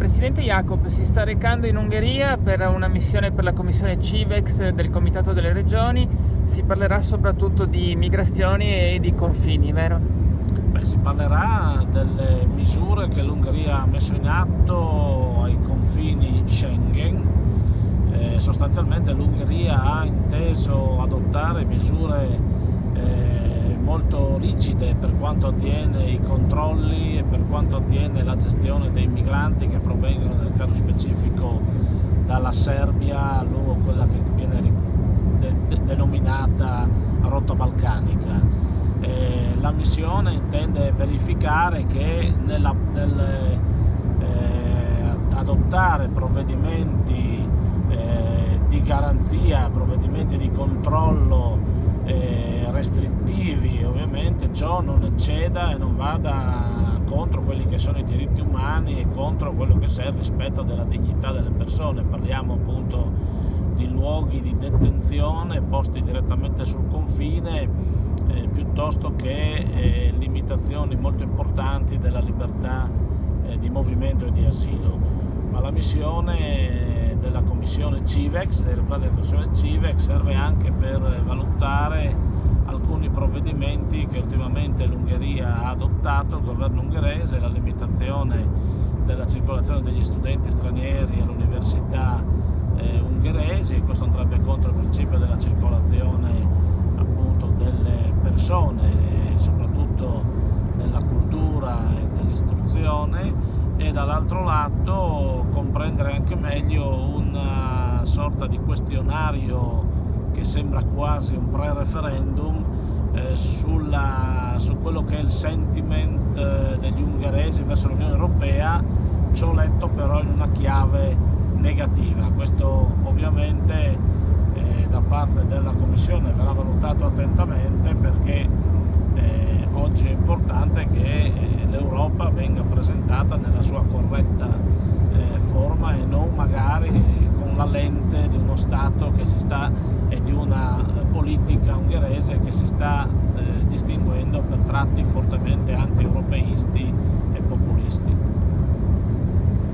Presidente Jacob si sta recando in Ungheria per una missione per la commissione CIVEX del Comitato delle Regioni. Si parlerà soprattutto di migrazioni e di confini, vero? Si parlerà delle misure che l'Ungheria ha messo in atto ai confini Schengen. Sostanzialmente l'Ungheria ha inteso adottare misure molto rigide per quanto attiene i controlli e per quanto attiene la gestione dei migranti che provengono nel caso specifico dalla Serbia lungo quella che viene denominata rotta balcanica. La missione intende verificare che nel adottare provvedimenti di garanzia, provvedimenti di controllo restrittivi, ovviamente ciò non ecceda e non vada contro quelli che sono i diritti umani e contro quello che è il rispetto della dignità delle persone. Parliamo appunto di luoghi di detenzione posti direttamente sul confine piuttosto che limitazioni molto importanti della libertà di movimento e di asilo. Ma la missione della commissione CIVEX, della commissione CIVEX, serve anche per valutare alcuni provvedimenti che ultimamente l'Ungheria ha adottato, il governo ungherese, la limitazione della circolazione degli studenti stranieri all'università ungheresi, e questo andrebbe contro il principio della circolazione appunto delle persone, soprattutto della cultura e dell'istruzione, e dall'altro lato comprendere anche meglio una sorta di questionario che sembra quasi un pre-referendum su quello che è il sentiment degli ungheresi verso l'Unione Europea, ciò letto però in una chiave negativa. Questo ovviamente da parte della Commissione verrà valutato attentamente, perché oggi è importante che l'Europa venga presentata nella sua corretta forma e non magari con la lente di uno Stato che si sta e di una politica ungherese che si sta distinguendo per tratti fortemente anti-europeisti e populisti.